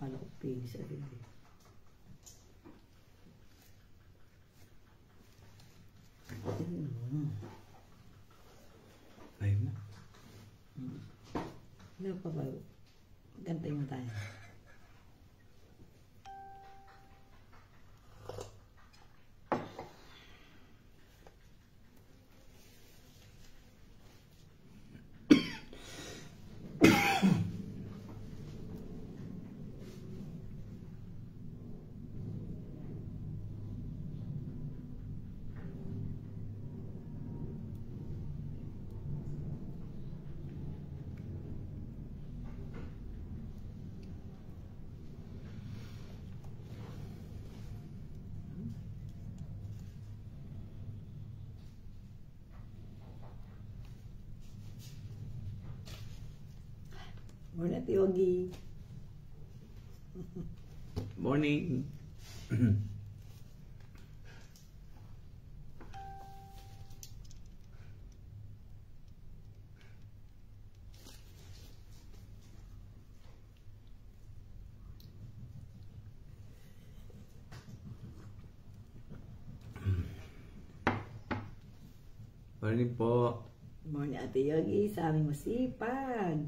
Kala ko pinis agad eh. Live na? Wala pa ba? Gantay mo tayo. Morning, Ate Yogi. Morning. Morning po. Morning, Ate Yogi. Sa aming masipag.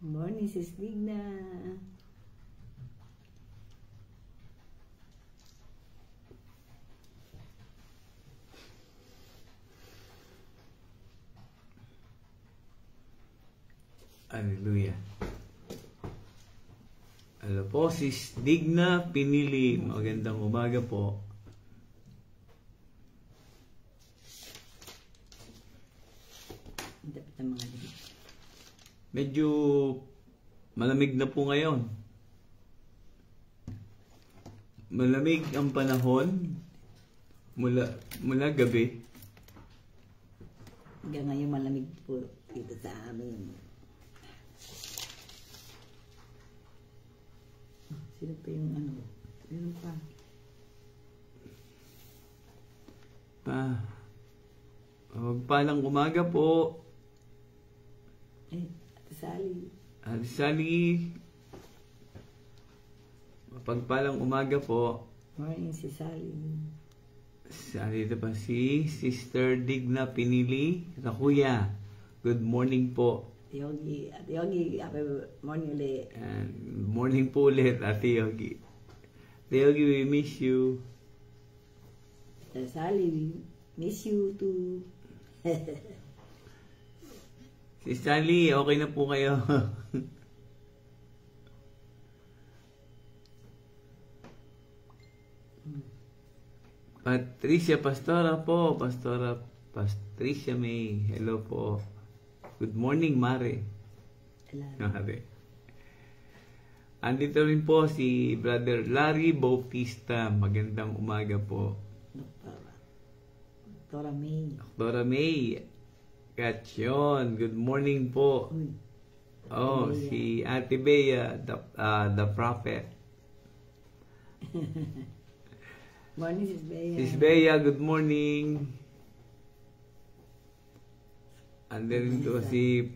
Morning, Sis Digna. Hallelujah. Hello po, Sis Digna Pinili. Magandang umaga po. Dapat ang mga liit. Medyo malamig na po ngayon. Malamig ang panahon mula gabi. Hanggang ngayon malamig po dito sa amin. Sino pa yung ano? Meron pa. Magpalang umaga po. Ate Sally. Ate Sally. Mapagpalang umaga po. Morning, si Sally. Dito pa si Sister Digna Pinili. Kuya, good morning po. Ate Yogi, happy morning ulit. And morning po ulit, Ate Yogi. Ate Yogi, we miss you. Ate Sally, we miss you too. Si Sally, okay na po kayo. Patricia Pastora po. Patricia May. Hello po. Good morning, Mare. Mare. Andito rin po si Brother Larry Bautista. Magandang umaga po. Dora May. Dora May. Kachyon. Good morning po. Oh, si Ate Bea, the prophet. Morning, Sis Bea. Sis Bea, good morning. And then to si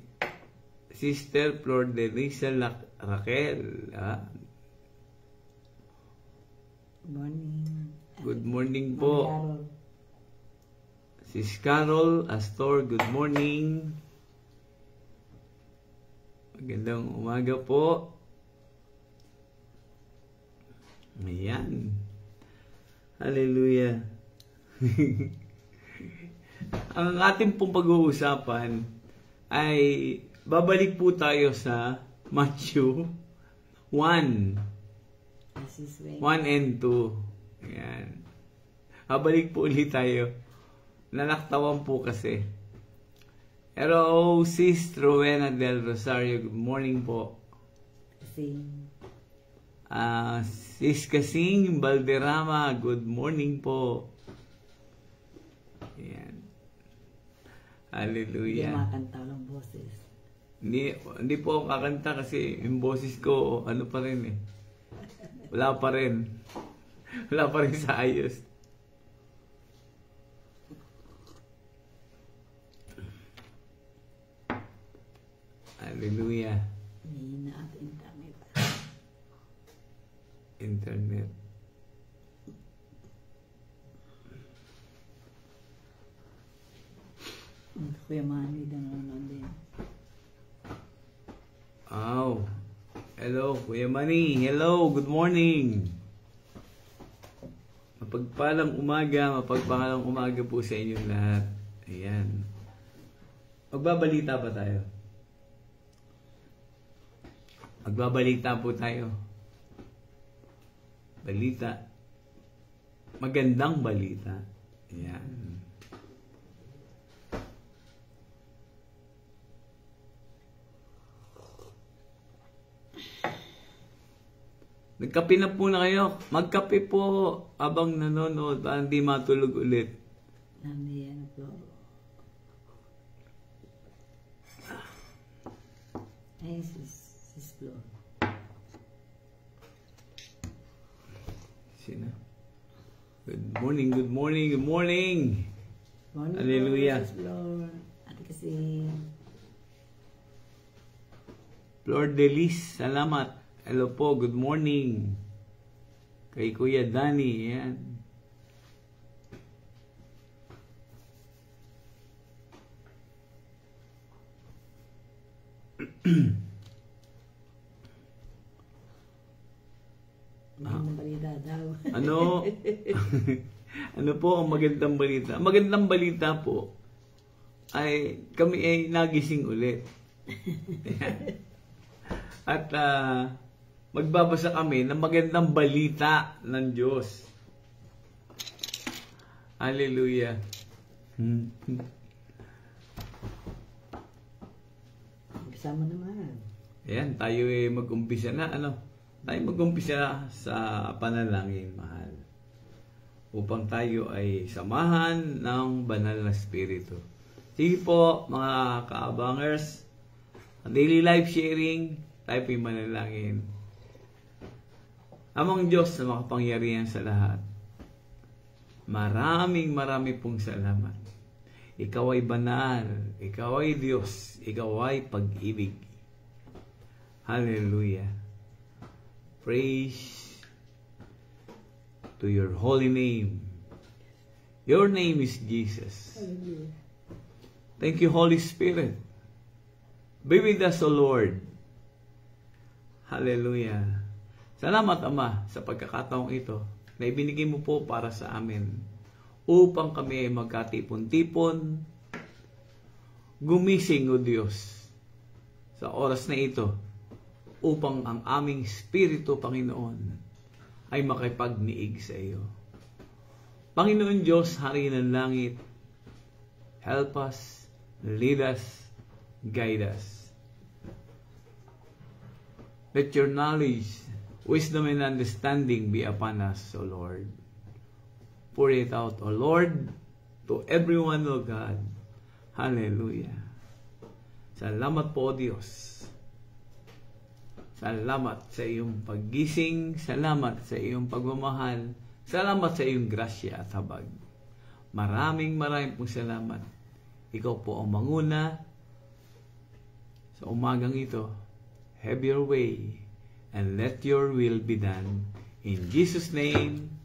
Sister Flor de Risa Raquel. Morning. Good morning po. Sis Carol Astor, good morning. Magandang umaga po. Ayan. Hallelujah. Ang ating pong pag-uusapan ay babalik po tayo sa Matthew 1. 1 and 2. Ayan. Babalik po ulit tayo. Nanaktawan po kasi. Hello, Sis Rowena del Rosario. Good morning po. Sis Kasing Balderrama. Good morning po. Ayan. Hallelujah. Hindi makakanta ng boses. Hindi po ako kakanta kasi yung boses ko, ano pa rin eh. Wala pa rin. Wala pa rin sa ayos. Hallelujah. Hindi na at internet. Internet. Kuya Manny, nanonood din. Oh. Hello, Kuya Manny. Hello, good morning. Mapagpalang umaga po sa inyong lahat. Ayan. Magbabalita pa tayo. Magbabalita po tayo. Balita. Magandang balita. Ayan. Nagkape na po na kayo. Magkape po abang nanonood para hindi matulog ulit. Hindi yan po. Ay, sis Flo. Sino? Good morning, good morning, good morning. Morning Hallelujah. po, sis Flo. Ate kasi, Flor Delis, salamat. Hello po, good morning. Kay Kuya Danny, yan. magandang balita daw. Ano? Ano po ang magandang balita? Magandang balita po ay kami ay nagising ulit. Ayan. At magbabasa kami ng magandang balita ng Diyos. Hallelujah. Kasama naman. Ayan, tayo ay mag-umpisa na. Tayo mag-umpisa sa panalangin, mahal. Upang tayo ay samahan ng banal na Espiritu. Sige po, mga kaabangers, daily life sharing, tayo po'y manalangin. Amang Diyos na makapangyarihan sa lahat, marami pong salamat. Ikaw ay banal, ikaw ay Diyos, ikaw ay pag-ibig. Hallelujah. Praise to your holy name. Your name is Jesus. Hallelujah. Thank you, Holy Spirit. Be with us, O Lord. Hallelujah. Salamat, Ama, sa pagkakataong ito na ibinigay mo po para sa amin upang kami ay magkatipon-tipon, gumising, O Diyos, sa oras na ito upang ang aming Espiritu, Panginoon, ay makipagniig sa iyo. Panginoon Diyos, Hari ng Langit, help us, lead us, guide us. Let your knowledge, wisdom, and understanding be upon us, O Lord. Pour it out, O Lord, to everyone, O God. Hallelujah. Salamat po, O Diyos. Salamat sa iyong paggising. Salamat sa iyong pagmamahal. Salamat sa iyong grasya at habag. Maraming pong salamat. Ikaw po ang manguna sa umagang ito. Have your way and let your will be done. In Jesus' name,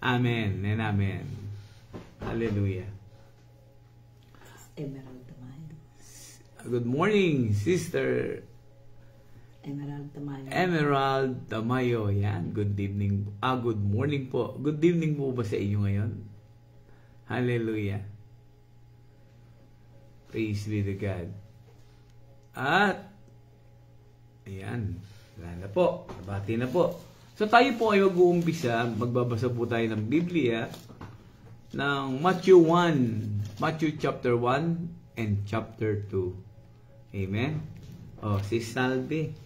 Amen and Amen. Hallelujah. Emerald Tamayo. Good morning, Sister Emerald Tamayo. Emerald Tamayo. Yan, good evening. Good morning po. Good evening po ba sa inyo ngayon? Hallelujah. Praise be to God. At, ayan, wala na po. Nabati na po. So tayo po ay mag-uumpisa. Magbabasa po tayo ng Biblia ng Matthew 1. Matthew chapter 1 and chapter 2. Amen. Si Salve.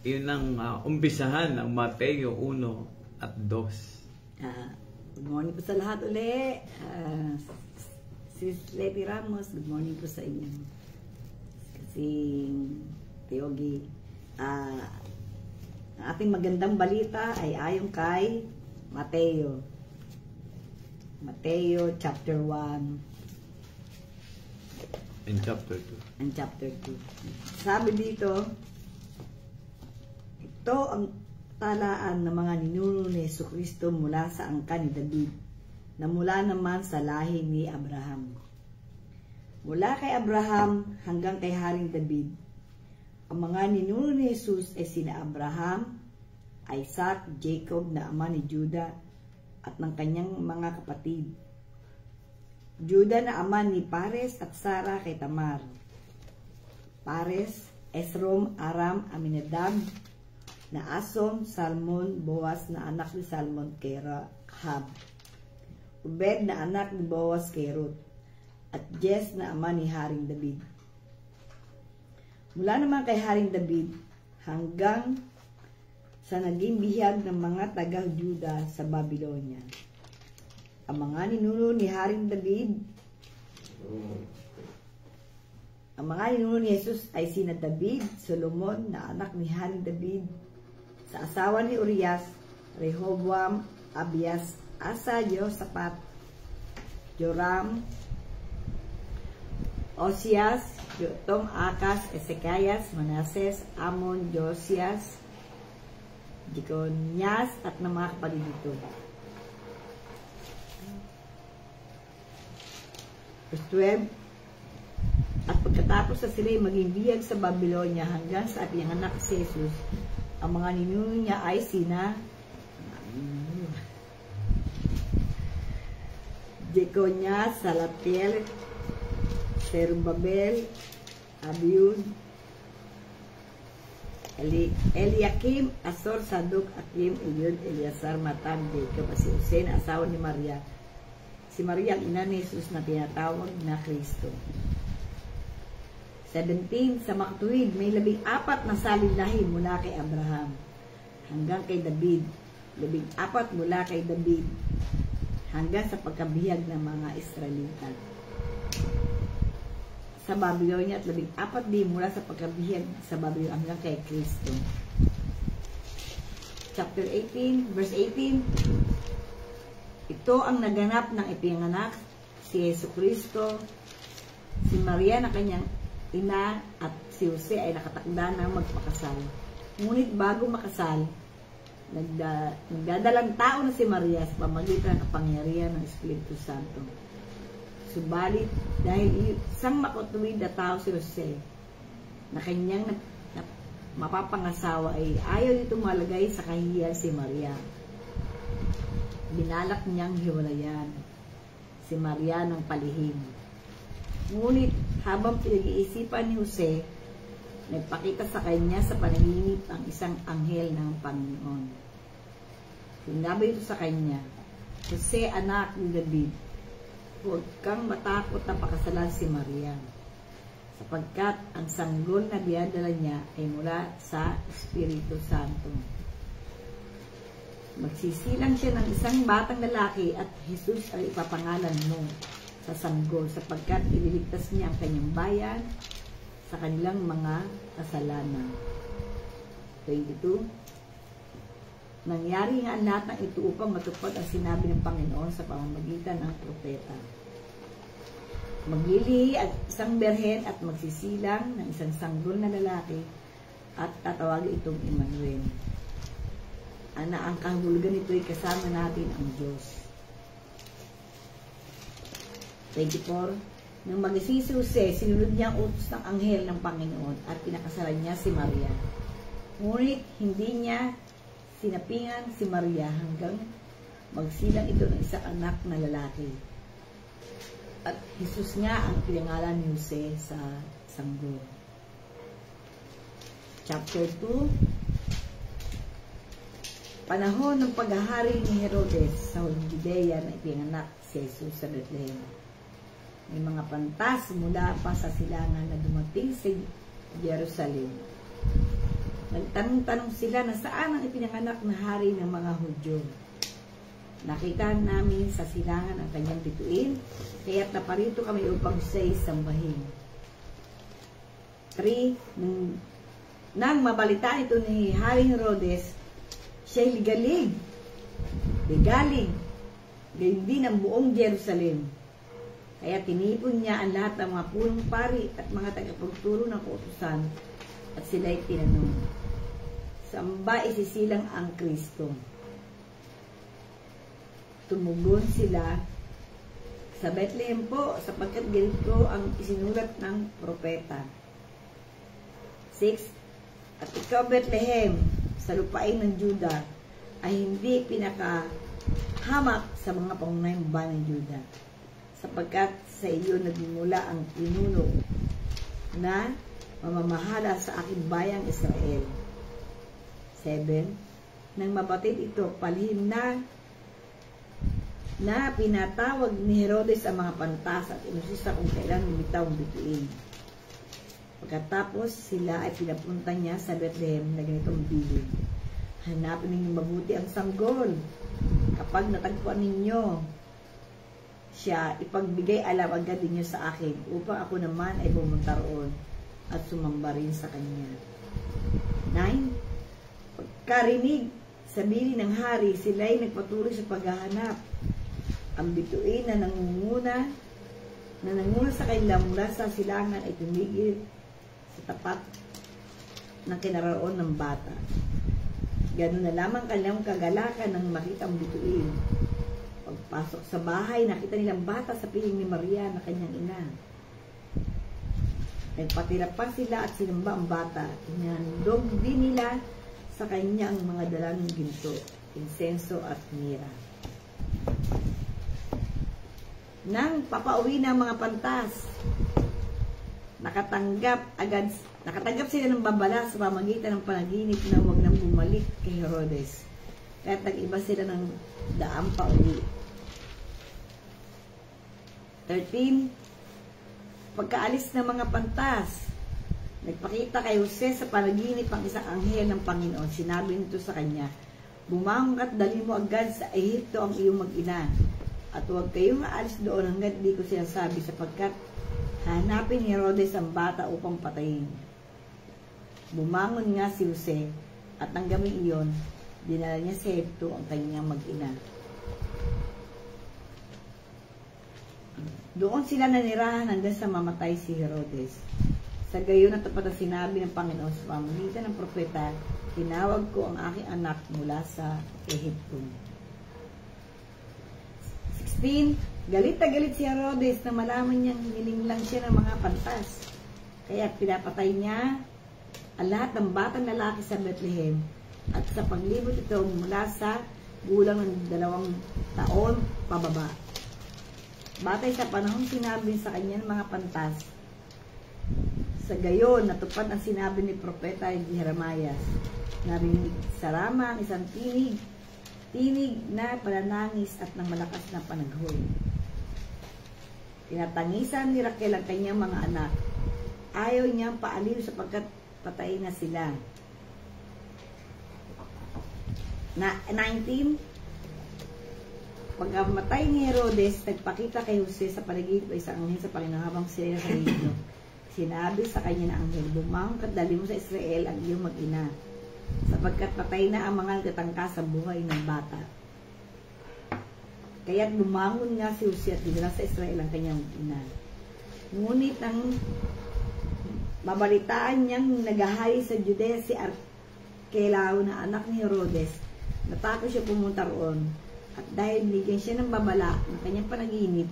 Yun ang umpisahan ng Mateo 1 at 2. Good morning po sa lahat uli. Sis Lady Ramos, good morning po sa inyo. Kasi Teogi, ang ating magandang balita ay ayon kay Mateo. Mateo chapter 1 And chapter 2. And chapter 2. Sabi dito, ito ang talaan ng mga ninuno ni Jesucristo mula sa angkan ni David, na mula naman sa lahi ni Abraham. Mula kay Abraham hanggang kay Haring David, ang mga ninuno ni Jesus ay sina Abraham, Isaac, Jacob na ama ni Judah at ng kanyang mga kapatid. Judah na ama ni Pares at Sarah kay Tamar. Pares, Esrom, Aram, Aminadab, na Asom, Salmon, Boaz na anak ni Salmon kay Rahab. Obed na anak ni Boaz kay Ruth. At Jess na ama ni Haring David. Mula naman kay Haring David hanggang sa naging bihag ng mga taga-Juda sa Babylonia. Ang mga ninuno ni Haring David, ang mga ninuno ni Jesus ay sina David, Solomon na anak ni Haring David, sa asawa ni Urias, Rehoboam, Abias, Asa, Jehoshaphat, Joram, Osias, Jotam, Akas, Ezekias, Manases, Amon, Josias, Jeconias at ng mga kapatid dito. Verse 12. At pagkatapos sa sila'y maging biyag sa Babylonia hanggang sa ipinanganak si Jesus, ang mga ninuno niya ay sina Jeconias, Salatiel, Zerubbabel, Abiud, Eliakim, Asor, Saduk, Akim, Eliud, Eliasar, Matan, Jacob, at si Jose na asawa ni Maria. Si Maria ang ina ni Jesus na tinatawag na Kristo. 17. Sa makatuwid, may 14 na salin-lahi mula kay Abraham hanggang kay David. 14 mula kay David hanggang sa pagkabihag ng mga Israelita sa Babylonia at 14 din mula sa pagkabihag sa Babylonia hanggang kay Kristo. Chapter 18, verse 18. Ito ang naganap ng ipinanganak si Jesucristo, si Maria na kanyang ina at si Jose ay nakatakda na magpakasal. Ngunit bago makasal, nagdadalang tao na si Maria sa pamagitan ng kapangyarihan ng Espiritu Santo. Subalit, dahil isang makatuwid na tao si Jose na kanyang mapapangasawa ay ayaw nito malagay sa kahihiyan si Maria. Binalak niyang hiwalayan si Maria ng palihim. Ngunit habang pinag-iisipan ni Jose, nagpakita sa kanya sa panaginip ang isang anghel ng Panginoon. Sinabi ito sa kanya, Jose, anak ni David, huwag kang matakot na pakasalan si Maria, sapagkat ang sanggol na dinadala niya ay mula sa Espiritu Santo. Magsisilang siya ng isang batang lalaki at Jesus ay ipapangalan mo sa sanggol, sapagkat ililigtas niya ang kanyang bayan sa kanilang mga kasalanan. 22. Nangyari nga lahat ng ito upang matupad ang sinabi ng Panginoon sa pamamagitan ng propeta. Maglilihi at isang berhen at magsisilang ng isang sanggol na lalaki at tatawagin itong Emmanuel. Ang kahulugan nito ay kasama natin ang Diyos. 24. Nang magising si Jose, sinunod niya ang utos ng anghel ng Panginoon at pinakasalan niya si Maria. Ngunit hindi niya sinapingan si Maria hanggang magsilang ito ng isang anak na lalaki. At Jesus nga ang pinangalan ni Jose sa sanggol. Chapter 2. Panahon ng paghahari ni Herodes sa Judea na ipinanganak si Jesus sa Bethlehem. May mga pantas mula pa sa silangan na dumating sa Jerusalem. Nagtanong-tanong sila na saan ang ipinanganak na hari ng mga Hudyo. Nakita namin sa silangan ang kanyang bituin, kaya't naparito kami upang siya'y sambahin. 3. Nang mabalita ito ni Haring Herodes, siya'y ligalig, gayon din ang buong Jerusalem. Kaya tinipon niya ang lahat ng mga punong pari at mga tagapagturo ng kautusan at sila'y tinanong, saan ba isisilang ang Kristo? Tumugon sila, sa Bethlehem po, sapagkat ganito ang isinulat ng propeta. 6. At ikaw, Bethlehem, sa lupain ng Juda, ay hindi pinakahamak sa mga pangunahing bayan ng Juda, sapagkat sa iyo nagmumula ang pinuno na mamamahala sa aking bayang Israel. 7. Nang mabatid ito, palihim na pinatawag ni Herodes ang mga pantas at inusisa kung kailan lumitaw ang bituin. Pagkatapos sila ay pinapunta niya sa Bethlehem na ganitong bilin. Hanapin ninyo mabuti ang sanggol. Kapag natagpuan ninyo siya, ipagbigay alam agad ninyo sa akin upang ako naman ay pumunta roon at sumamba rin sa kanya. 9. Pagkarinig sa bilin ng hari, sila ay nagpatuloy sa paghahanap. Ang bituin na nangunguna sa kanilang mula sa silangan ay tumigil sa tapat ng kinaraon ng bata. Ganun na lamang kanilang kagalakan nang makita ang bituin. Pagpasok sa bahay, nakita nilang bata sa piling ni Maria na kanyang ina. Nagpatira pa sila at sinamba ang bata. Inandog din nila sa kanya ang mga dalang ginto, insenso at mira. Nang papauwi ng mga pantas, nakatanggap sila ng babala sa pamagitan ng panaginip na huwag nang bumalik kay Herodes. Kaya nag-iba sila ng daang pauwi. 13. Pagkaalis ng mga pantas, nagpakita kay Jose sa panaginip ang isang anghel ng Panginoon. Sinabi nito sa kanya, bumangon at dali mo agad sa Ehipto ang iyong mag-ina. At huwag kayong aalis doon hanggat di ko sinasabi, sapagkat hanapin ni Herodes ang bata upang patayin. Bumangon nga si Jose, at nang gabing iyon, dinala niya sa Ehipto ang kanyang mag-ina. Doon sila nanirahan hanggang sa mamatay si Herodes. Sa gayon natupad ang sinabi ng Panginoon sa pamamagitan ng propeta, tinawag ko ang aking anak mula sa Ehipto. 16. Galit na galit si Herodes na malaman niyang hiniling lang siya ng mga pantas. Kaya pinapatay niya ang lahat ng batang lalaki sa Bethlehem at sa paglibot ito mula sa gulang ng 2 taon pababa. Batay sa panahon sinabi sa kanya ng mga pantas. Sa gayon, natupad ang sinabi ni Propeta Jeremias. Narinig sa Rama ang isang tinig na pananangis at ng malakas na panaghoy. Tinatangisan ni Raquel ang kanyang mga anak. Ayaw niyang paaliw sapagkat patay na sila. 19. Pagkamatay ni Herodes, nagpakita kay Jose sa paligid o isang anghel sa Panginoon habang sila sa Ehipto. Sinabi sa kanya na anghel, bumangon at dali mo sa Israel ang iyong mag-ina, sapagkat patay na ang mga nagtatangka sa buhay ng bata. Kaya't bumangon nga si Jose at dinala sa Israel ang kanyang ina. Ngunit ang mabalitaan niyang nagahari sa Judea si Arkelao na anak ni Herodes, natakot siya pumunta roon. At dahil bigyan siya ng babala ng kanyang panaginip,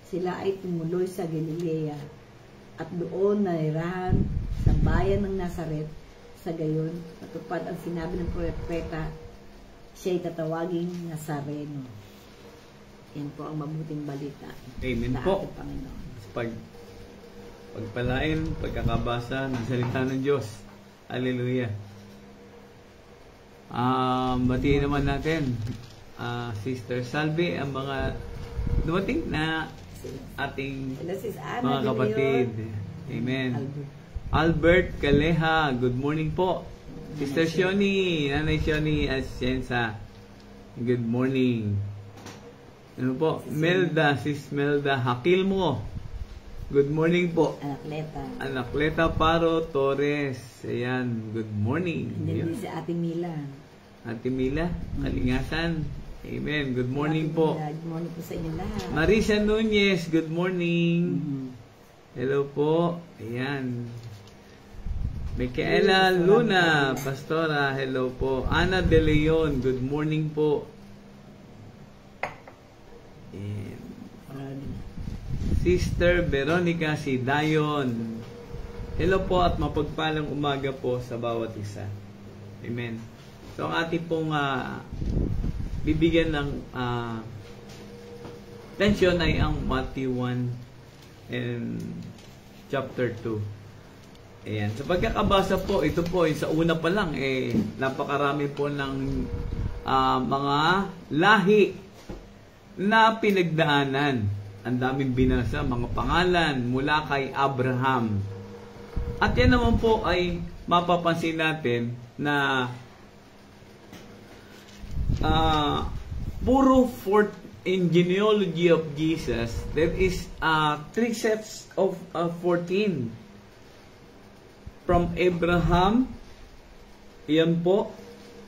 sila ay tumuloy sa Galilea at doon narirahan sa bayan ng Nazaret. Sa gayon, natupad ang sinabi ng propeta, siya'y tatawaging Nazareno. Yan po ang mabuting balita. Amen po. Pagpalain, pagkakabasa ng salita ng Diyos. Hallelujah. Batiin naman natin, Sister Salve, ang mga dumating na ating mga kapatid. Amen. Albert Caleja, good morning po. Sister Shoni, Nanay Shoni Asienza, good morning. Ano po? Melda, Sis Melda Hakilmo, good morning po. Anakleta Paro Torres, ayan, good morning. Hindi si Ate Mila. Ate Mila, Kalingasan, Amen. Good morning po. Good morning po sa inyo lahat. Marisa Nunez, good morning. Mhm. Hello po. Ayan. Micaela Luna, Pastora, hello po. Ana De Leon, good morning po. And Sister Veronica Sidayon, hello po at mapagpalang umaga po sa bawat isa. Amen. So ang ating pong bibigyan ng atensyon ay ang Matthew 1 and chapter 2. Ayan. Sa pagkakabasa po, ito po, sa una pa lang, napakarami po ng mga lahi na pinagdaanan. Ang daming binasa, mga pangalan mula kay Abraham. At yan naman po ay mapapansin natin na puro in genealogy of Jesus, there is 3 sets of 14. From Abraham, yan po,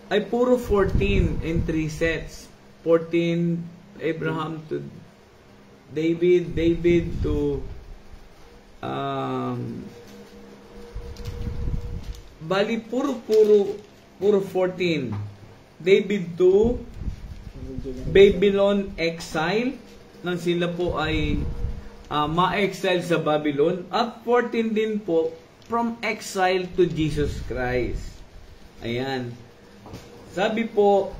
ay puro 14 in 3 sets. 14 Abraham to David, David to bali puro 14. David to Babylon exile, nang sila po ay ma-exile sa Babylon, at 14 din po from exile to Jesus Christ. Ayan. Sabi po,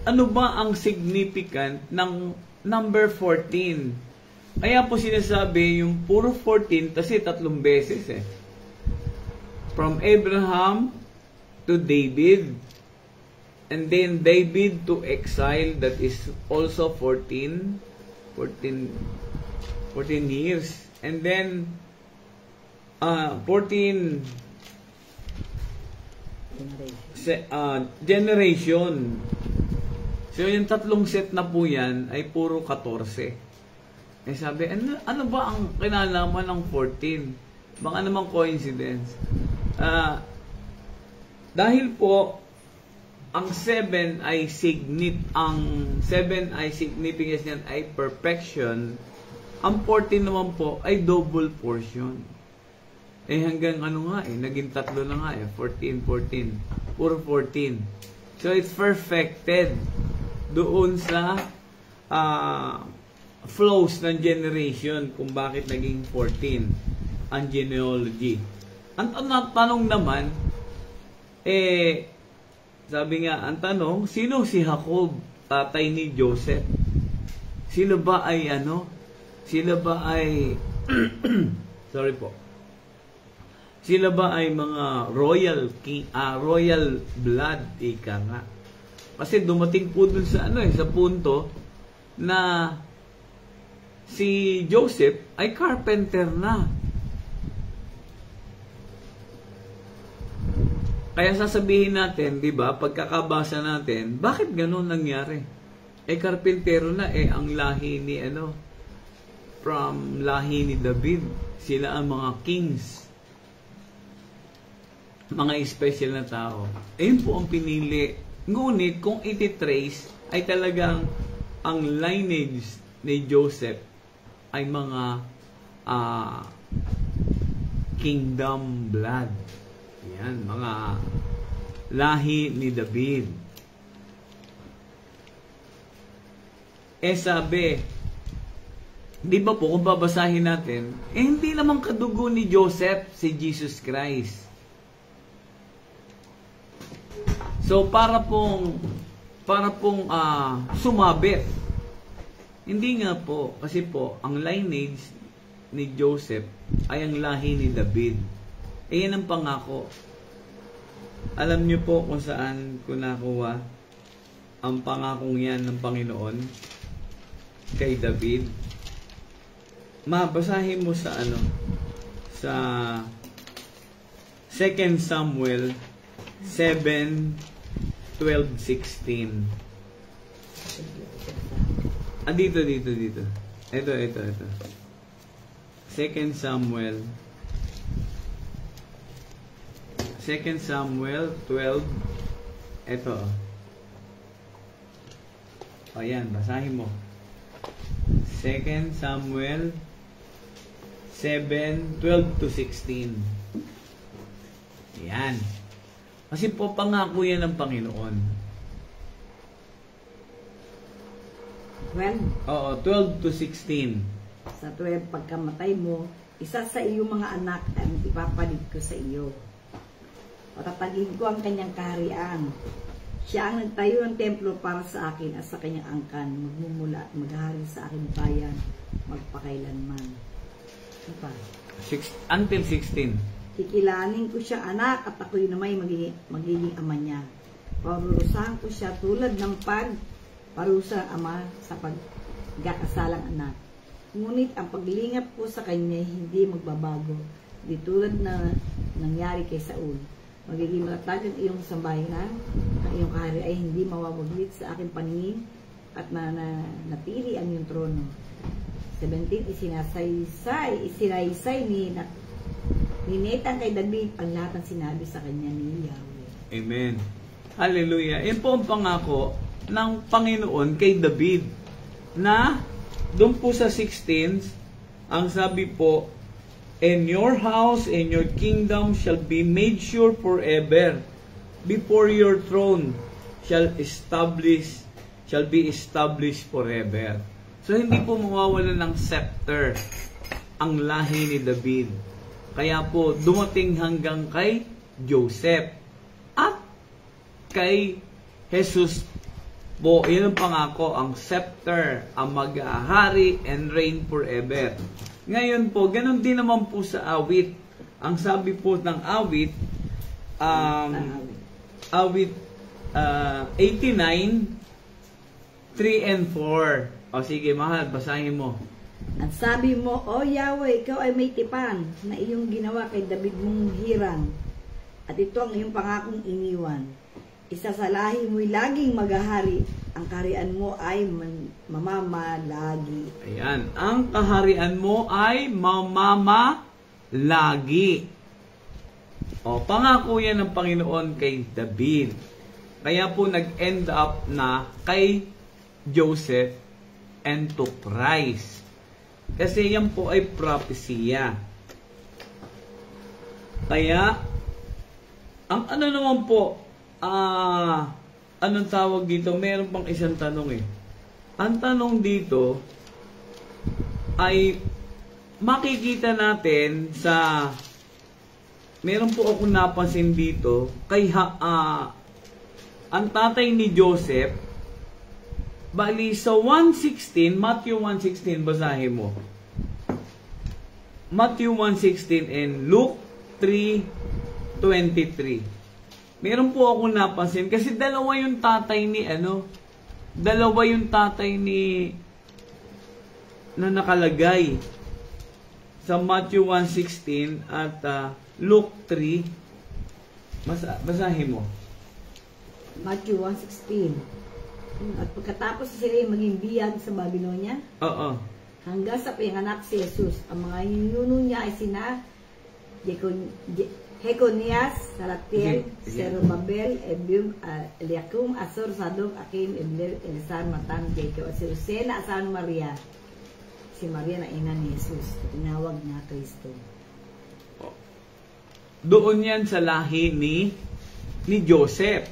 ano ba ang significant ng number 14? Kaya po sinasabi yung puro 14 kasi 3 beses From Abraham to David, and then David to exile, that is also 14 years. And then 14 generation. So yung 3 set na po yan ay puro 14. Sabi, ano ba ang kinalaman ng 14? Baka namang coincidence. Dahil po ang 7 ay significance niyan ay perfection. Ang 14 naman po ay double portion. Hanggang naging 3 na nga 14. Puro 14. So it's perfected doon sa flows ng generation kung bakit naging 14 ang genealogy. Ang tanong naman, sabi nga, ang tanong, sino si Jacob, tatay ni Joseph? Sila ba ay sorry po. Sila ba ay mga royal blood, ika nga. Kasi dumating po dun sa sa punto na si Joseph ay carpenter na. Kaya sasabihin natin, 'di ba, pagkakabasa natin, bakit gano'n nangyari? Karpentero na ang lahi ni from lahi ni David. Sila ang mga kings. Mga special na tao. Ayun po ang pinili. Ngunit kung iti-trace ay talagang ang lineage ni Joseph ay mga kingdom blood. Yan, mga lahi ni David. Sabi, di ba po kung babasahin natin, hindi naman kadugo ni Joseph si Jesus Christ. So para pong sumabit. Hindi nga po, kasi po ang lineage ni Joseph ay ang lahi ni David. Yan ang pangako. Alam niyo po kung saan ko nakuha ang pangakong yan ng Panginoon kay David. Mabasahin mo sa sa 2 Samuel 7:12-16. Dito. Ito. 2 Samuel 12. Ito. Ayan, basahin mo. 2 Samuel 7:12-16. Ayan. Kasi po, pangako yan ng Panginoon. Well, Oo, 12-16. sa 12 pagkamatay mo, isa sa iyong mga anak ang ipapalit ko sa iyo. Patatagin ko ang kanyang kaharian. Siya ang nagtayo ng templo para sa akin at sa kanyang angkan, magmumula at maghari sa aking bayan, magpakailanman. Ano pa? Until 16. Kikilanin ko siya anak at ako'y namay magiging ama niya. Parurusahan ko siya tulad ng parusa ng ama sa pagkakasalang anak. Ngunit ang paglingap ko sa kanya hindi magbabago. Di tulad na nangyari kay Saul. Magiging matatag ang iyong sambayanan, ang iyong kahari ay hindi mawawaglit sa aking paningin at natili ang iyong trono. 17, isinaysay ni Nathan kay David ang lahat ng sinabi sa kanya ni Yahweh. Amen. Hallelujah. Yan po ang pangako ng Panginoon kay David na doon po sa 16, ang sabi po, "And your house and your kingdom shall be made sure forever. Before your throne shall be established forever." So hindi po mawawala ng scepter ang lahi ni David. Kaya po dumating hanggang kay Joseph at kay Jesus po. Yan ang pangako, ang scepter, ang mag-ahari and reign forever. Ngayon po, ganun din naman po sa awit. Ang sabi po ng awit, awit 89, 3 and 4. O sige, mahal, basahin mo. At sabi mo, O Yahweh, ikaw ay may tipan na iyong ginawa kay David mong hirang. At ito ang iyong pangakong iniwan. Isa sa lahi mo'y laging maghahari. Ang kaharian mo ay mamamalagi. Ayan. Ang kaharian mo ay mamamalagi. O, pangako yan ng Panginoon kay David. Kaya po nag-end up na kay Joseph and to Christ. Kasi yan po ay propesya. Kaya, ang ano naman po, anong tawag dito? Meron pang isang tanong eh. Ang tanong dito ay makikita natin sa meron po ako napansin dito kay ang tatay ni Joseph, bali sa 1:16, Matthew 1:16, basahin mo. Matthew 1:16 and Luke 3:23. Meron po ako napansin kasi dalawa yung tatay ni na nakalagay sa Matthew 1:16 at Luke 3. Basahin mo. Matthew 1:16. At pagkatapos sila maging biyag sa Babylonia, Oo. hanggang sa pinanganak si Jesus, ang mga ninuno niya ay sina Jeconias, Salatiel, Zerubabel, Ebium, Eliakim, Asor, Sadok, Akim, Elisar, Matan, Jacob, at si Jose na asawa ni Maria. Si Maria na ina ni Jesus, tinawag na Kristo. Doon yan sa lahi ni Joseph.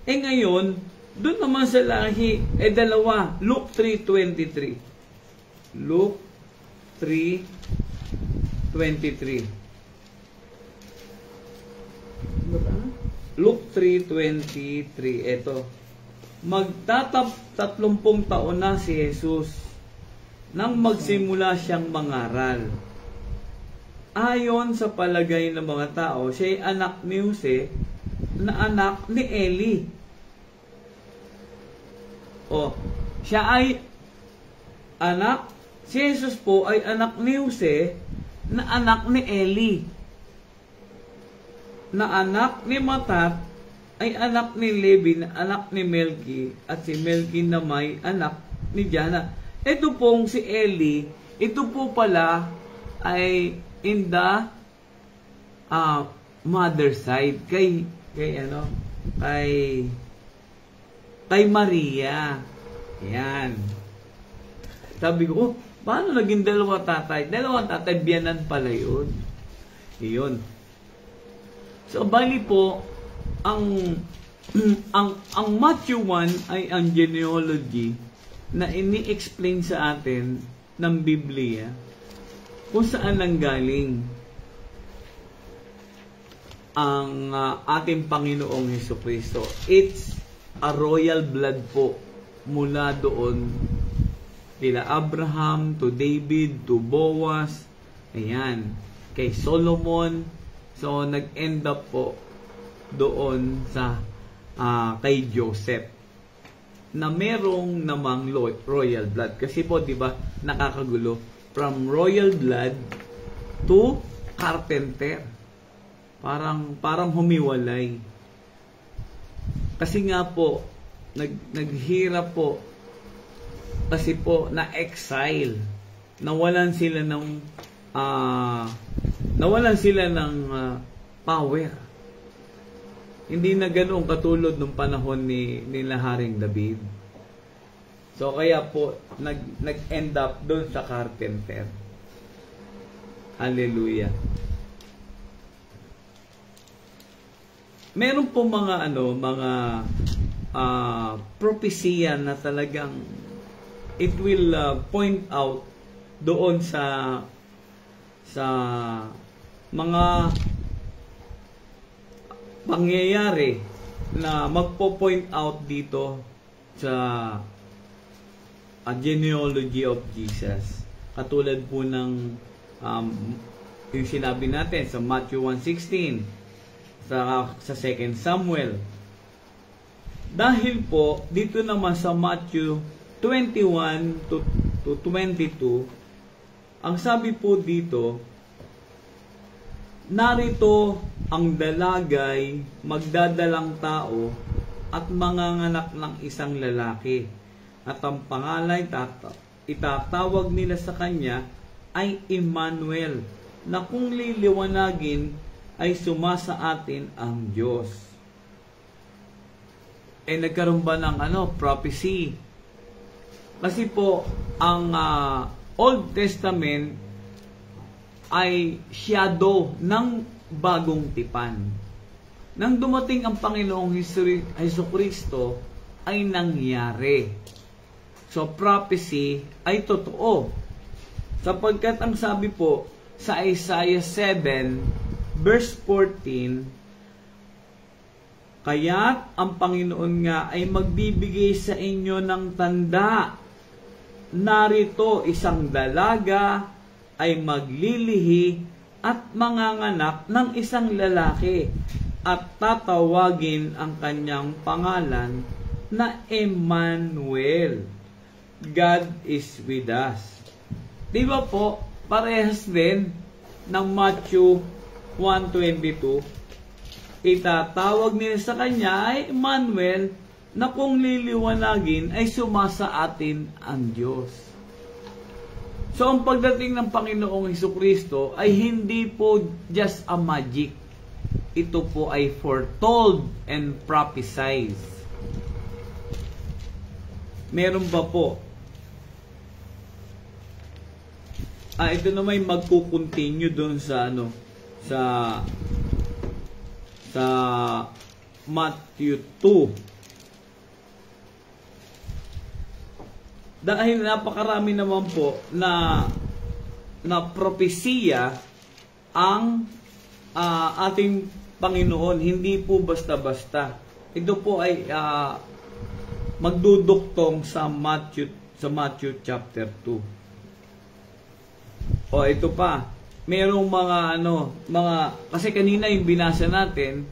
Ngayon, doon naman sa lahi, dalawa. Luke 3:23. Luke 3:23. Luke 3:23. Ito. 30 taon na si Jesus nang magsimula siyang mangaral. Ayon sa palagay ng mga tao, siya ay anak ni Jose na anak ni Eli. Siya ay anak, si Jesus po ay anak ni Jose na anak ni Eli. Na anak ni Matat ay anak ni Levi na anak ni Melki, at si Melki na may anak ni Jana. Ito pong si Eli, ito po pala ay in the mother side kay Maria. Yan. Sabi ko, oh, paano naging dalawang tatay? Dalawang tatay, biyanan pala yun. Iyon. So, bali po, ang Matthew 1 ay ang genealogy na ini-explain sa atin ng Biblia kung saan nanggaling ang ating Panginoong Hesukristo. It's a royal blood po mula doon kila Abraham to David to Boaz, ayan, kay Solomon. So nag-end up po doon sa kay Joseph na merong namang royal blood, kasi po 'di ba nakakagulo, from royal blood to carpenter. Parang humiwalay. Kasi nga po, naghirap po. Kasi po, na-exile. Nawalan sila ng power. Hindi na ganoon katulad nung panahon ni Haring David. So, kaya po, nag-end up doon sa carpenter. Hallelujah. Meron po mga propesya na talagang it will point out doon sa mga pangyayari na magpo-point out dito sa genealogy of Jesus. Katulad po ng yung sinabi natin sa Matthew 1:16, sa 2 Samuel. Dahil po, dito naman sa Matthew 21 to 22, ang sabi po dito, narito ang dalagay, magdadalang tao, at manganganak ng isang lalaki. At ang pangalan itatawag nila sa kanya ay Emmanuel, na kung liliwanagin ay sumasa atin ang Diyos. Nagkaroon ba ng prophecy? Kasi po, ang Old Testament ay shadow ng bagong tipan. Nang dumating ang Panginoong Hesukristo, ay nangyari. So, prophecy ay totoo. Sapagkat ang sabi po sa Isaiah 7, verse 14, kaya't ang Panginoon nga ay magbibigay sa inyo ng tanda. Narito isang dalaga ay maglilihi at manganganak ng isang lalaki, at tatawagin ang kanyang pangalan na Emmanuel. God is with us. Di ba po, parehas din ng Matthew 1:22, itatawag nila sa kanya ay Emmanuel, na kung liliwanagin ay sumasa atin ang Diyos. So, ang pagdating ng Panginoong Hesukristo ay hindi po just a magic. Ito po ay foretold and prophesied. Meron ba po? Ito na may magkukontinue doon sa sa Matthew 2. Dahil napakarami naman po na propesiya ang ating Panginoon, hindi po basta-basta. Ito po ay magduduktong sa Matthew chapter 2. O ito pa, merong mga kasi kanina yung binasa natin,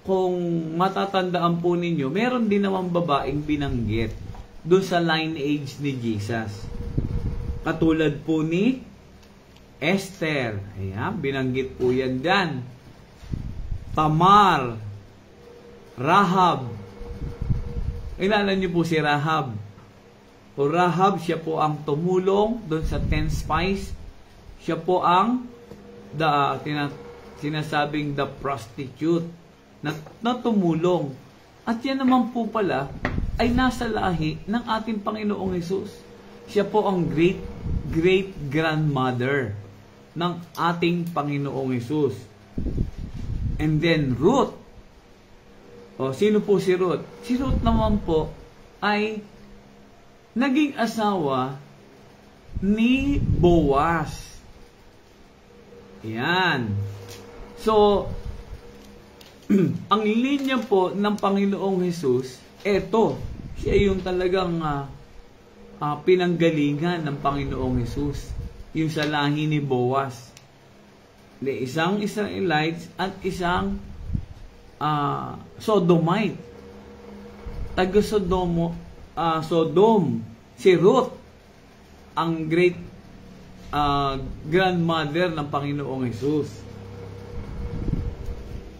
kung matatandaan po ninyo, meron din naman babaeng binanggit doon sa lineage ni Jesus. Katulad po ni Esther. Ayan, binanggit po yan dyan. Tamar, Rahab. Kilala niyo po si Rahab. O Rahab, siya po ang tumulong doon sa 10 spies. Siya po ang sinasabing the prostitute na tumulong. At yan naman po pala ay nasa lahi ng ating Panginoong Hesus. Siya po ang great-grandmother ng ating Panginoong Hesus. And then Ruth. O, sino po si Ruth? Si Ruth naman po ay naging asawa ni Boaz. Yan. So, ang linya po ng Panginoong Hesus, eto, siya yung talagang pinanggalingan ng Panginoong Hesus. Yung sa lahi ni Boaz. Isang Israelites at isang Sodomite. Sodom. Si Ruth, ang great grandmother ng Panginoong Hesus.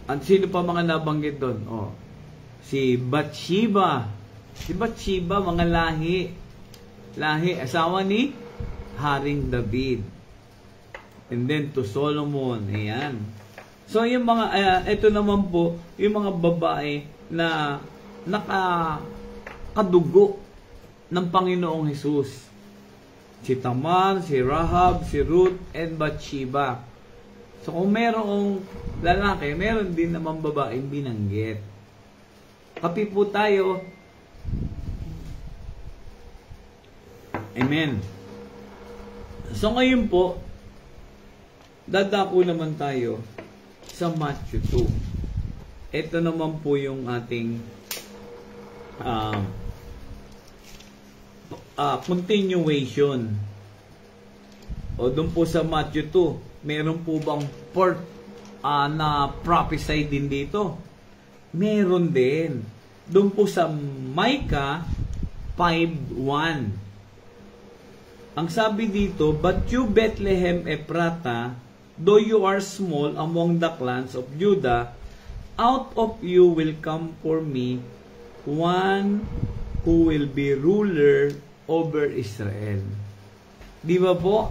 At sino pa mga nabanggit doon? Si Bathsheba. Si Bathsheba, mga lahi, asawa ni Haring David. And then to Solomon. Ayan. So yung mga, ito naman po, yung mga babae na nakakadugo ng Panginoong Hesus. Si Tamar, si Rahab, si Ruth, and Bathsheba. So kung merong lalaki, meron din naman babaeng binanggit. Kapi po tayo. Amen. So ngayon po, dadako naman tayo sa Matthew 2. Ito naman po yung ating continuation. O doon po sa Matthew 2, meron po bang na prophesy din dito? Meron din. Doon po sa Micah 5:1. Ang sabi dito, "But you, Bethlehem Ephratah, though you are small among the clans of Judah, out of you will come for me one who will be ruler over Israel." Di ba po?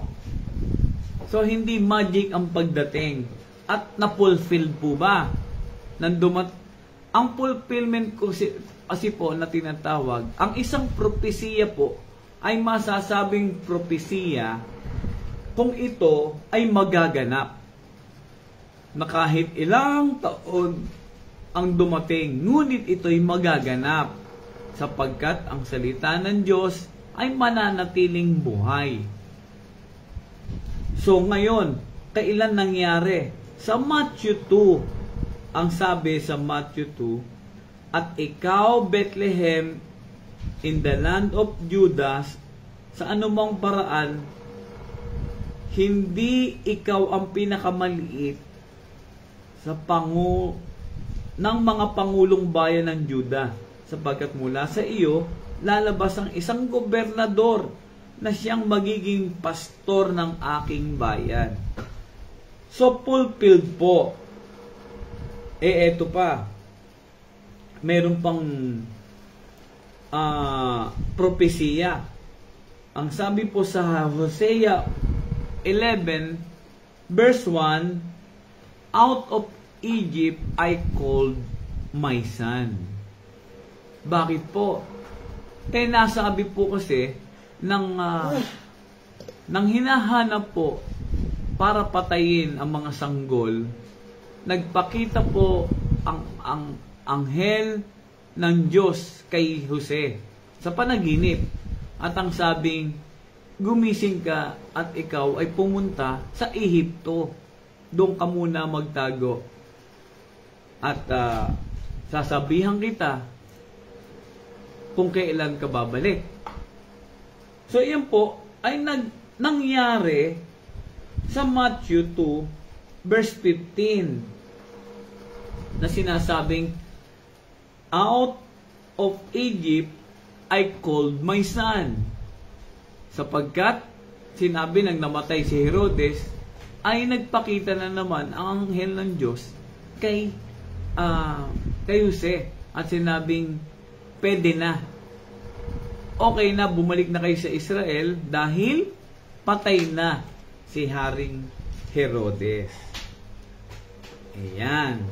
So, hindi magic ang pagdating. At na-fulfill po ba? Ang fulfillment kasi po na tinatawag, ang isang propesiya po ay masasabing propesiya kung ito ay magaganap. Na kahit ilang taon ang dumating, ngunit ito'y magaganap sapagkat ang salita ng Diyos ay mananatiling buhay. So ngayon, kailan nangyari? Sa Matthew 2, ang sabi sa Matthew 2, "At ikaw, Bethlehem, in the land of Judah, sa anumang paraan, hindi ikaw ang pinakamaliit sa ng mga pangulong bayan ng Judah, sapagkat mula sa iyo lalabas ang isang gobernador na siyang magiging pastor ng aking bayan." So fulfilled po. Eto pa. Meron pang propesiya. Ang sabi po sa Hosea 11 verse 1, "Out of Egypt I called my son." Bakit po? Nasabi po kasi nang hinahanap po para patayin ang mga sanggol, nagpakita po ang anghel ng Diyos kay Jose sa panaginip. At ang sabing, "Gumising ka at ikaw ay pumunta sa Ehipto. Doon ka muna magtago. At sasabihan kita kung kailan ka babalik." So, yan po ay nangyari sa Matthew 2 verse 15 na sinasabing, "Out of Egypt I called my son." Sapagkat sinabi ng namatay si Herodes, ay nagpakita na naman ang anghel ng Diyos kay Jose at sinabing, pwede na. Okay na, bumalik na kayo sa Israel dahil patay na si Haring Herodes. Ayan.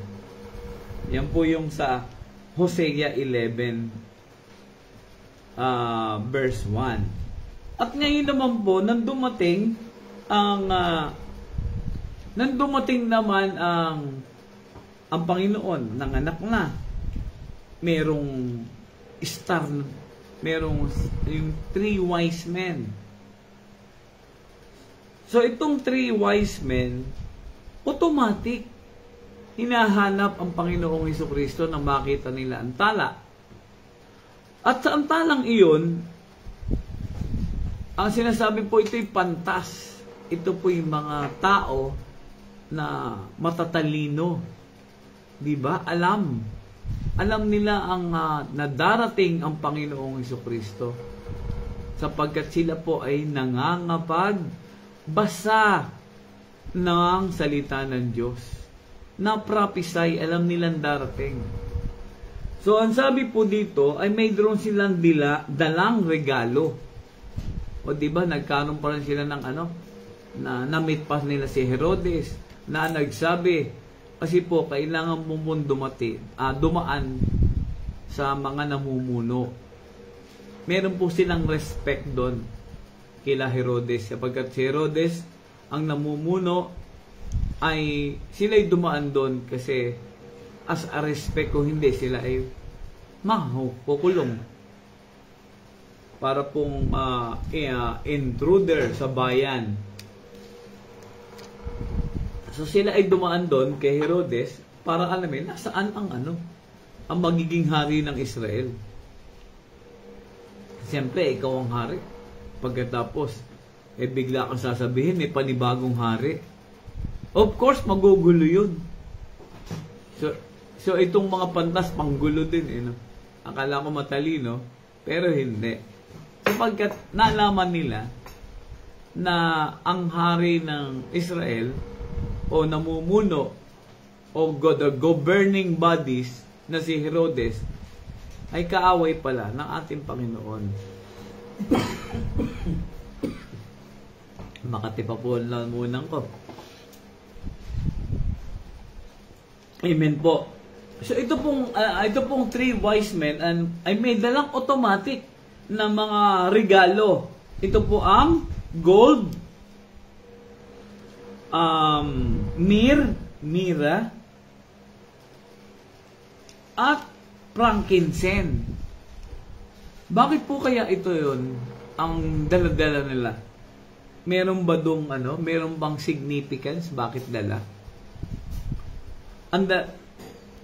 Yan po yung sa Hosea 11 verse 1. At ngayon naman po, nang dumating naman ang Panginoon, nanganak na. Merong star, merong yung 3 wise men. So itong 3 wise men, automatic hinahanap ang Panginoong Hesukristo na makita nila ang tala. At sa antalang iyon, ang sinasabi po, ito'y pantas. Ito po yung mga tao na matatalino. Diba? Alam nila ang na darating ang Panginoong Hesukristo. Sapagkat sila po ay nangangapagbasa ng salita ng Diyos. Na prophesy, alam nilang darating. So, ang sabi po dito ay mayroon silang dalang regalo. O diba, nagkaroon pa rin sila ng na-meet pa nila si Herodes, na nagsabi, kasi po, kailangan mo dumaan sa mga namumuno. Meron po silang respect doon kila Herodes. Sapagkat si Herodes, ang namumuno, ay sila'y dumaan doon kasi as a respect, kung hindi sila ay kukulong. Para pong intruder sa bayan. So sila ay dumaan doon kay Herodes para alamin nasaan ang ang magiging hari ng Israel. Siyempre, ikaw ang hari. Pagkatapos, bigla kang sasabihin, may panibagong hari. Of course, magugulo yun. So itong mga pantas, panggulo din. Akala ko matalino, pero hindi. Sapagkat nalaman nila na ang hari ng Israel o namumuno o the governing bodies na si Herodes ay kaaway pala ng ating Panginoon. Makati pa po lang munang ko. Amen po. So ito pong 3 wise men ay may dalang automatic na mga regalo. Ito po ang gold, myrrh, at frankincense. Bakit po kaya ito yun ang dala-dala nila? Meron ba meron bang significance? Bakit dala?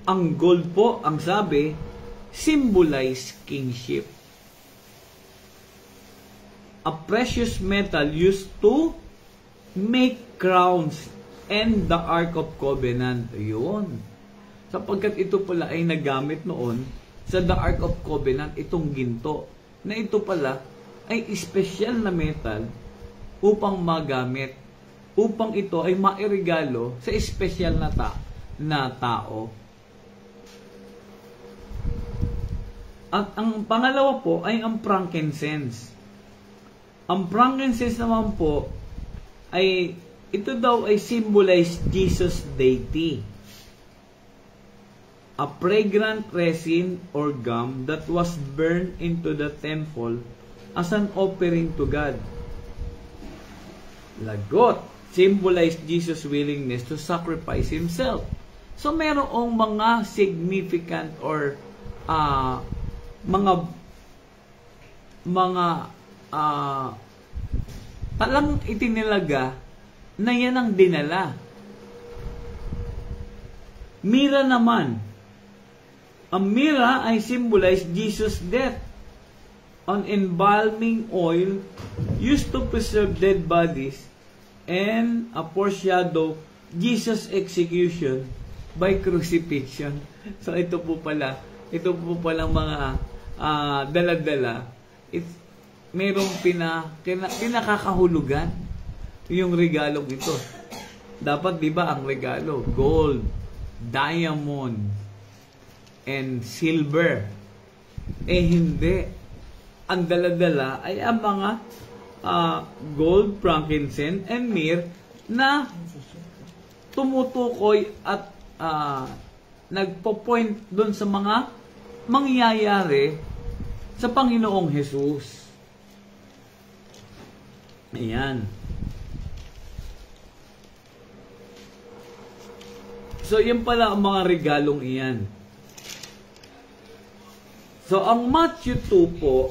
Ang gold po, ang sabi, symbolize kingship. A precious metal used to make crowns and the Ark of Covenant. Yun. Sapagkat ito pala ay nagamit noon sa the Ark of Covenant, itong ginto. Na ito pala ay special na metal upang magamit. Upang ito ay mairegalo sa special na tao. At ang pangalawa po ay ang frankincense. Ang frankincense naman po ay ito daw ay symbolize Jesus' deity. A fragrant resin or gum that was burned into the temple as an offering to God. Lagot symbolize Jesus' willingness to sacrifice Himself. So merong mga significant or talang itinilaga na yan ang dinala. Myrrh naman. Ang myrrh ay symbolize Jesus' death. An embalming oil used to preserve dead bodies and a foreshadow Jesus' execution by crucifixion. So ito po pala mga dala-dala. Merong pinakakahulugan yung regalong ito. Dapat, di ba, ang regalo, gold, diamond, and silver. Hindi. Ang dala-dala ay ang mga gold, frankincense, and myrrh na tumutukoy at nagpo-point doon sa mga mangyayari sa Panginoong Jesus. Ayan. So, yan pala ang mga regalong iyan. So, ang Matthew 2 po,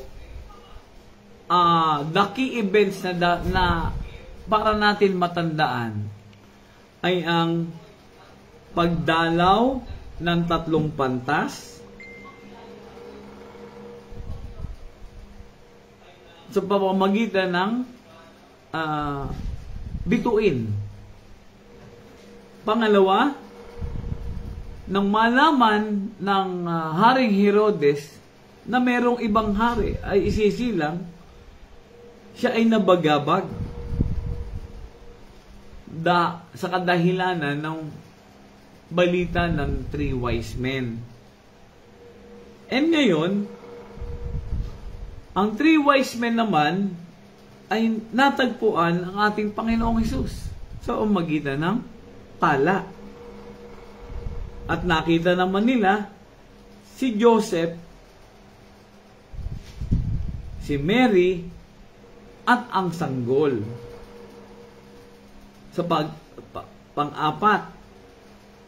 the key events na para natin matandaan ay ang pagdalaw ng 3 pantas, sa pamamagitan ng bituin. Pangalawa, nang malaman ng Haring Herodes na merong ibang hari ay isisilang, siya ay nabagabag sa kadahilanan ng balita ng 3 wise men. And ngayon, ang 3 wise men naman ay natagpuan ang ating Panginoong Hesus sa pamamagitan ng tala. At nakita naman nila si Joseph, si Mary, at ang sanggol. Sa pang-apat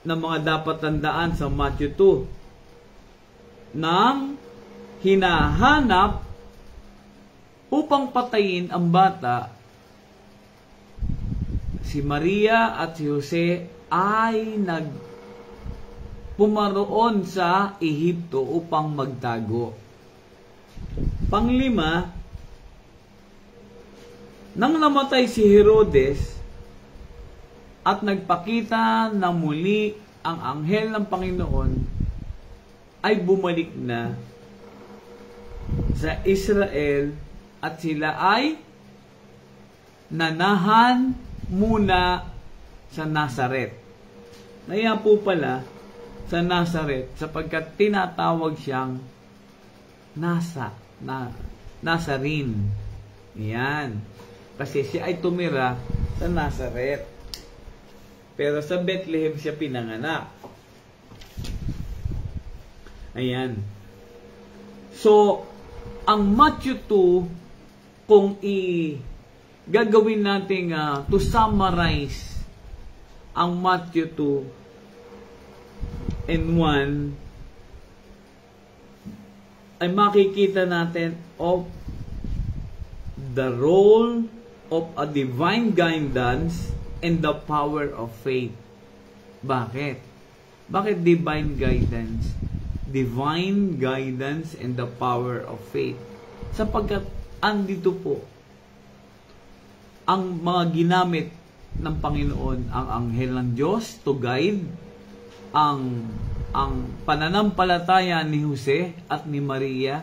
na mga dapat tandaan sa Matthew 2, nang hinahanap upang patayin ang bata, si Maria at si Jose ay pumaroon sa Ehipto upang magtago. Panglima, nang namatay si Herodes at nagpakita na muli ang anghel ng Panginoon, ay bumalik na sa Israel at sila ay nanahan muna sa Nazaret. Naya po pala sa Nazaret sapagkat tinatawag siyang Nazarene. Yan. Kasi siya ay tumira sa Nazaret. Pero sa Bethlehem siya pinanganak. Ayan. So, ang Matthew 2, kung gagawin natin to summarize ang Matthew 2 and 1, ay makikita natin of the role of a divine guidance and the power of faith. Bakit? Bakit divine guidance? Divine guidance and the power of faith. Sapagkat andito po ang mga ginamit ng Panginoon, ang anghel ng Diyos to guide ang pananampalataya ni Jose at ni Maria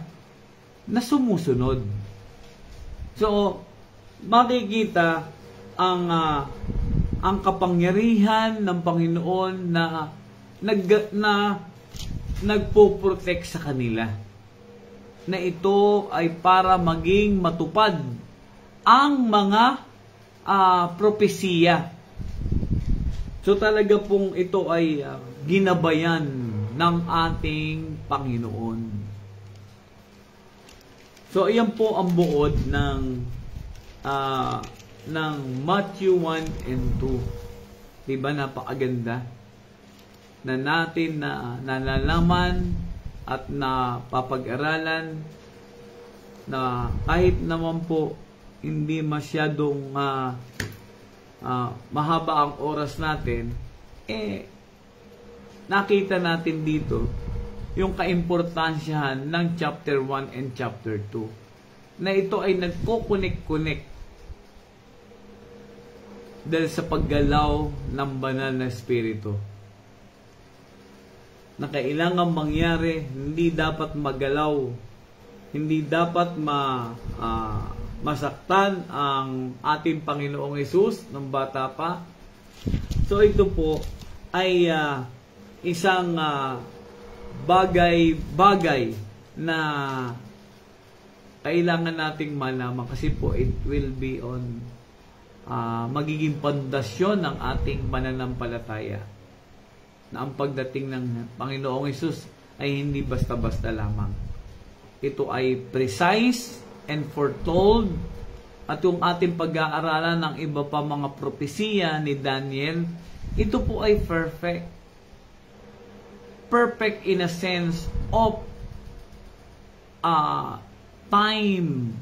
na sumusunod. So, makikita ang kapangyarihan ng Panginoon na nagpo-protect sa kanila. Na ito ay para maging matupad ang mga propesiya. So talaga pong ito ay ginabayan ng ating Panginoon. So ayan po ang buod ng Matthew 1 and 2. Diba napakaganda na natin na nalalaman at napapag-aralan na kahit naman po hindi masyadong mahaba ang oras natin, nakita natin dito yung kaimportansyahan ng chapter 1 and chapter 2 na ito ay nagko-connect dahil sa paggalaw ng banal na espiritu na kailangan mangyari. Hindi dapat magalaw, hindi dapat masaktan ang ating Panginoong Hesus ng bata pa. So ito po ay isang bagay na kailangan nating malaman kasi po it will be on magiging pundasyon ng ating pananampalataya na ang pagdating ng Panginoong Hesus ay hindi basta-basta lamang. ito ay precise and foretold, at yung ating pag-aaralan ng iba pa mga propesiya ni Daniel, ito po ay perfect. Perfect in a sense of time,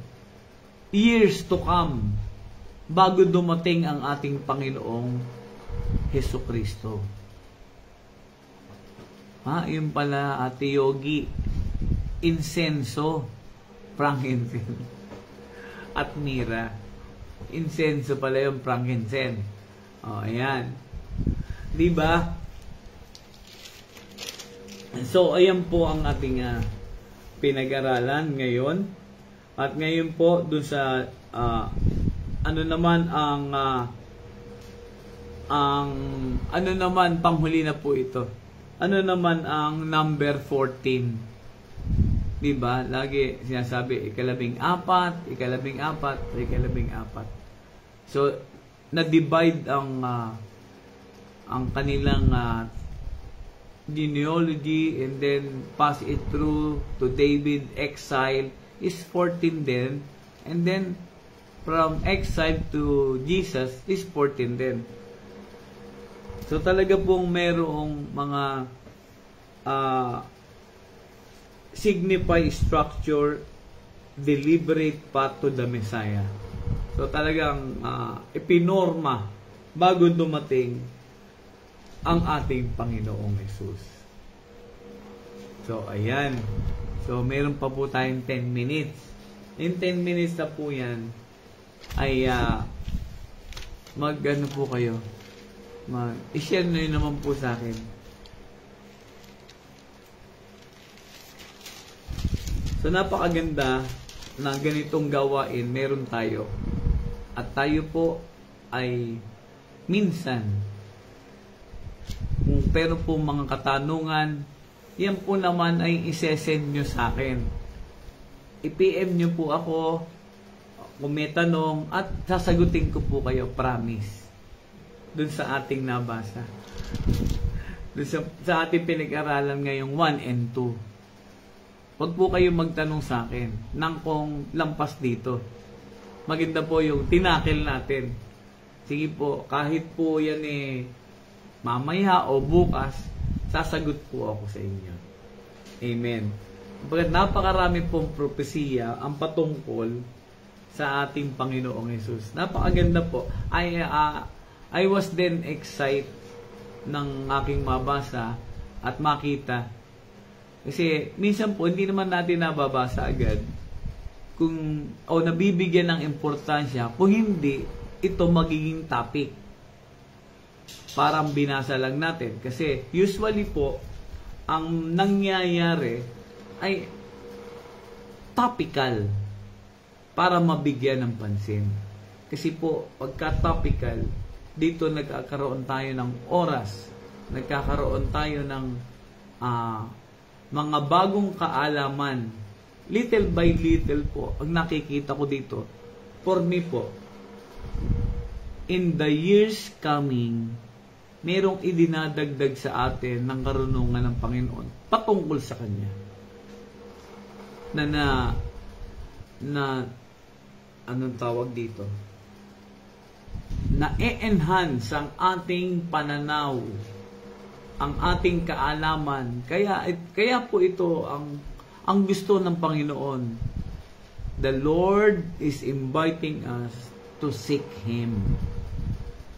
years to come, bago dumating ang ating Panginoong Hesukristo. Yun pala, Ate Yogi, insenso, frankincense, at mira. Insenso pala yung frankincense. Ayan. Diba? So, ayan po ang ating pinag-aralan ngayon. At ngayon po, dun sa ano naman panghuli na po ito. Ano naman ang number 14? Diba? Lagi sinasabi, ikalabing-apat. So, na-divide ang kanilang genealogy, and then pass it through to David, exile, is 14 din. And then, from exile to Jesus is 14 din. So, talaga pong merong mga signify structure, deliberate path to the Messiah. So talagang ipinorma bago dumating ang ating Panginoong Jesus. So ayan. So meron pa po tayong 10 minutes. In 10 minutes na po yan ay mag-ano po kayo. I-share nyo naman po sa akin. So, napakaganda na ganitong gawain meron tayo. At tayo po ay minsan, kung pero po mga katanungan, yan po naman ay isesend nyo sa akin. I-PM nyo po ako kung may tanong at sasagutin ko po kayo, promise. Dun sa ating nabasa. Dun sa ating pinag-aralan ngayong 1 and 2. Huwag po kayo magtanong sa akin nang kung lampas dito. Maganda po yung tinakil natin. Sige po, kahit po yan mamaya o bukas, sasagot po ako sa inyo. Amen. Pagkat napakarami pong propesiya ang patungkol sa ating Panginoong Jesus. Napakaganda po. I was then excited ng aking mabasa at makita. Kasi minsan po, hindi naman natin nababasa agad o nabibigyan ng importansya kung hindi ito magiging topic. Parang binasa lang natin. Kasi usually po, ang nangyayari ay topical para mabigyan ng pansin. Kasi po, pagka topical, dito nagkakaroon tayo ng oras, nagkakaroon tayo ng mga bagong kaalaman, little by little po, ang nakikita ko dito, for me po, in the years coming, merong idinadagdag sa atin ng karunungan ng Panginoon patungkol sa Kanya. Anong tawag dito? Na-enhance ang ating pananaw, ang ating kaalaman. Kaya po ito ang gusto ng Panginoon. The Lord is inviting us to seek Him,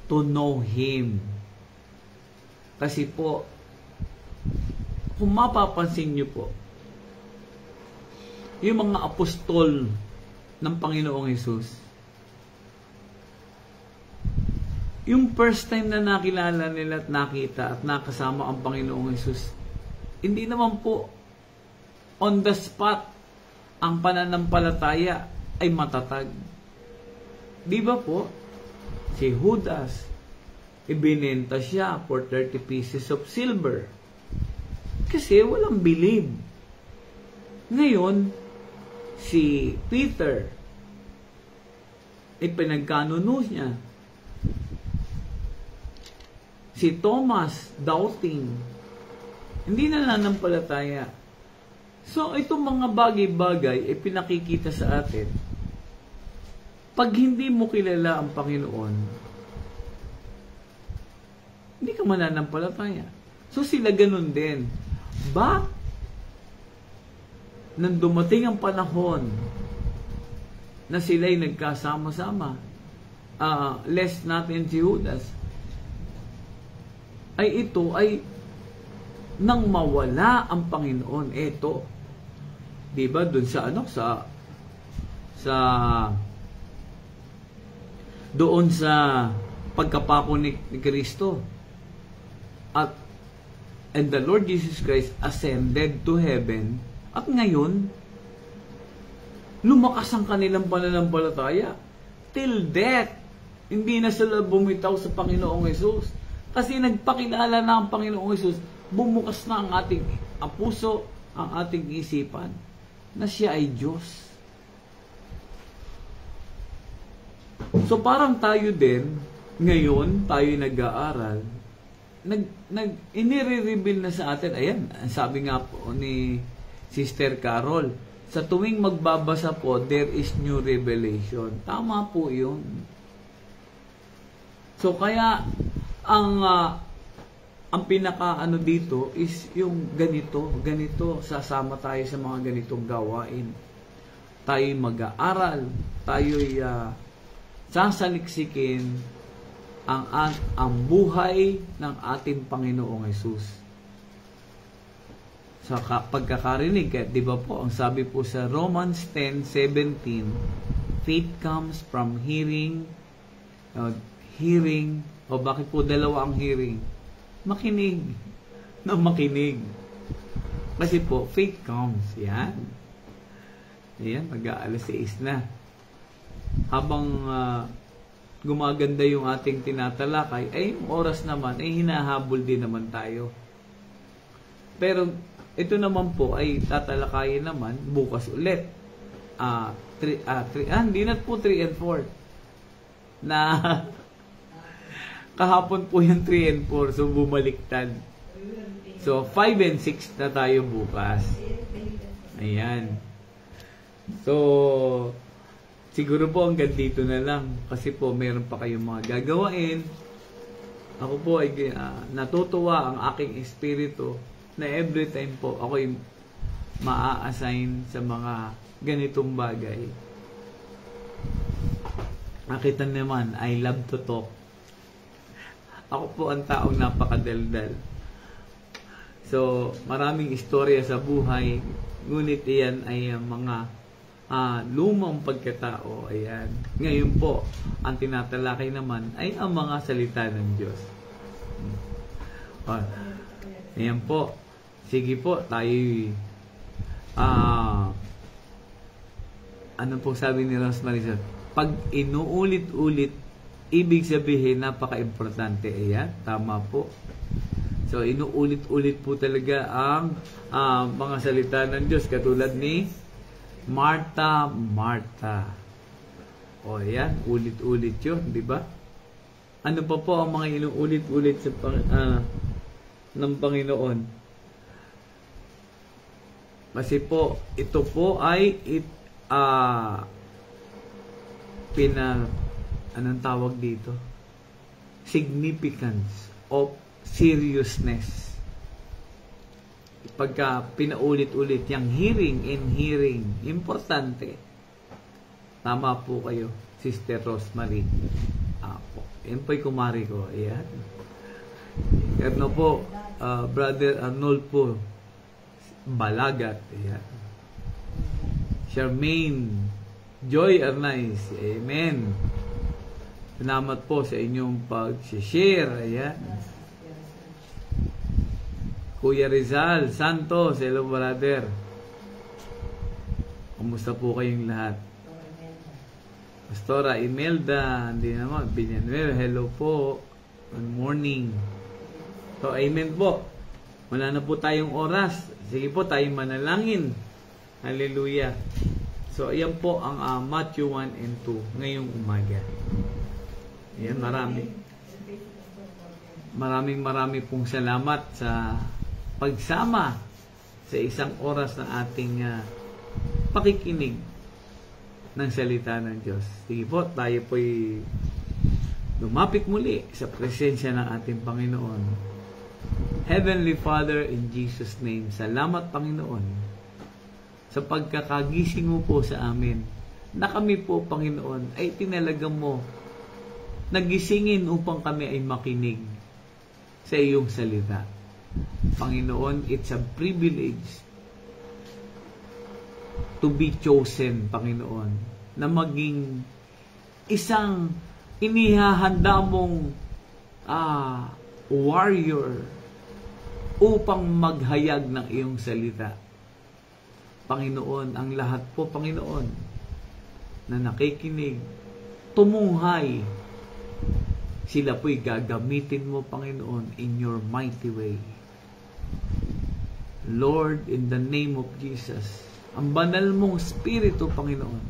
to know Him. Kasi po, kung mapapansin nyo po, yung mga apostol ng Panginoong Jesus, yung first time na nakilala nila at nakita at nakasama ang Panginoong Jesus, hindi naman po on the spot ang pananampalataya ay matatag. Di ba po? Si Judas, ibinenta siya for 30 pieces of silver. Kasi walang believe. Ngayon, si Peter, pinagkanuno niya. Si Thomas, doubting. Hindi na nanampalataya. So, itong mga bagay-bagay ay pinakikita sa atin. Pag hindi mo kilala ang Panginoon, hindi ka mananampalataya. So, sila ganun din. Nang dumating ang panahon na sila'y nagkasama-sama, less natin si Judas, ay ito ay nang mawala ang Panginoon. Ito, di ba, dun sa doon sa pagkapako ni Kristo, and the Lord Jesus Christ ascended to heaven, at ngayon lumakas ang kanilang pananampalataya till death. Hindi na sila bumitaw sa Panginoong Hesus, kasi nagpakilala na ang Panginoong Hesus. Bumukas na ang ating puso, ang ating isipan, na siya ay Diyos. So parang tayo din, ngayon, tayo nag-aaral, inire-reveal na sa atin, ayan, sabi nga po ni Sister Carol, sa tuwing magbabasa po, there is new revelation. Tama po yun. So kaya, ang pinaka-ano dito is yung ganito, sasama tayo sa mga ganitong gawain. Tayo'y mag-aaral, tayo'y sasaliksikin ang buhay ng ating Panginoong Hesus. Sa pagkakarinig, di ba po, ang sabi po sa Romans 10:17, faith comes from hearing, bakit po dalawa ang hearing? Makinig. Kasi po, faith comes. Yan. Mag-aalas 6 na. Habang gumaganda yung ating tinatalakay, ay yung oras naman, ay hinahabol din naman tayo. Pero, ito naman po, ay tatalakayin naman bukas ulit. Hindi na po 3 and 4. Na kahapon po yung 3 and 4, so bumaliktad. So, 5 and 6 na tayo bukas. Ayan. So, siguro po hanggang dito na lang. Kasi po, meron pa kayong mga gagawain. Ako po ay natutuwa ang aking espiritu na every time po ako'y maa-assign sa mga ganitong bagay. Nakita naman, I love to talk. Ako po ang taong napakadaldal. So, maraming istorya sa buhay, ngunit iyan ay mga lumang pagkatao. Ayan. Ngayon po, ang tinatalakay naman ay ang mga salita ng Diyos. Ayan po. Sige po, tayo ano po sabi ni Rosemary? Pag inuulit-ulit, ibig sabihin, napaka-importante. Ayan, tama po. So, inuulit-ulit po talaga ang mga salita ng Diyos. Katulad ni Martha. O, ayan, ulit-ulit yun, di ba? Ano pa po ang mga inuulit-ulit sa ng Panginoon? Kasi po, ito po ay anong tawag dito? Significance of seriousness. Pagka pinaulit-ulit yung hearing and hearing, importante. Tama po kayo, Sister Rosemary. Yan po'y kumari ko. Ayan. Ano po, Brother Arnold po, Balagat. Ayan. Charmaine Joy Arnaiz. Amen. Salamat po sa inyong pag-share. Ayan. Kuya Rizal Santos, hello brother. Kumusta po kayong lahat? Pastora Imelda, hindi naman, Binyanuel, hello po. Good morning. So, amen po. Wala na po tayong oras. Sige po, tayong manalangin. Hallelujah. So, ayan po ang Matthew 1 and 2 ngayong umaga. Ayan, maraming pong salamat sa pagsama sa isang oras na ating pakikinig ng salita ng Diyos. Sige po, tayo po'y lumapit muli sa presensya ng ating Panginoon. Heavenly Father, in Jesus' name, salamat Panginoon sa pagkakagising mo po sa amin na kami po, Panginoon, ay tinalagang mo nagisingin upang kami ay makinig sa iyong salita. Panginoon, it's a privilege to be chosen, Panginoon, na maging isang inihahanda mong warrior upang maghayag ng iyong salita. Panginoon, ang lahat po, Panginoon, na nakikinig, tumunghay, sila po'y gagamitin mo, Panginoon, in your mighty way. Lord, in the name of Jesus, ang banal mong Espiritu, Panginoon,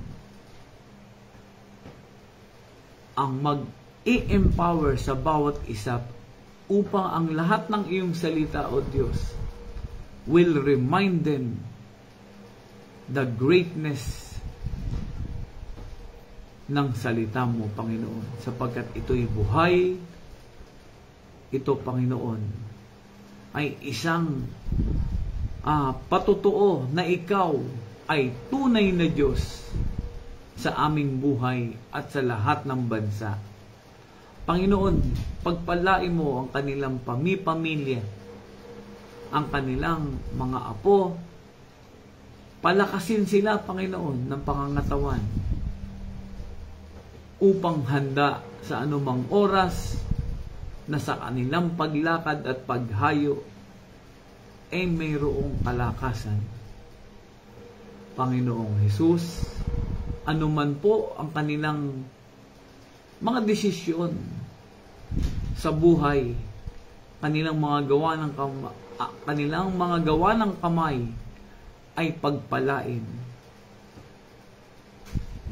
ang mag-i-empower sa bawat isa upang ang lahat ng iyong salita, O Diyos, will remind them the greatness ng salita mo, Panginoon, sapagkat ito'y buhay, ito, Panginoon, ay isang patutuo na ikaw ay tunay na Diyos sa aming buhay at sa lahat ng bansa. Panginoon, pagpalain mo ang kanilang pamilya, ang kanilang mga apo, palakasin sila, Panginoon, ng pangangatawan upang handa sa anumang oras na sa kanilang paglakad at paghayo ay mayroong kalakasan. Panginoong Jesus, anuman po ang kanilang mga desisyon sa buhay, kanilang mga gawa ng kamay ay pagpalain.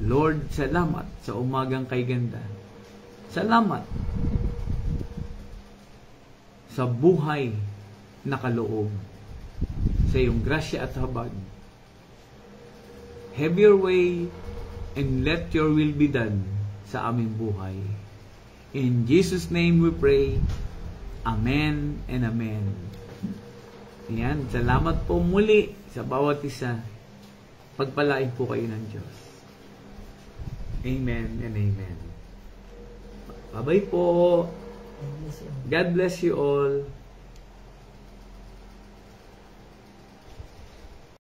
Lord, salamat sa umagang kay ganda. Salamat sa buhay na kaloob sa iyong grasya at habag. Have your way and let your will be done sa aming buhay. In Jesus' name we pray. Amen and amen. Yan, salamat po muli sa bawat isa. Pagpalain po kayo ng Diyos. Amen and amen. Bye-bye po. God bless you all.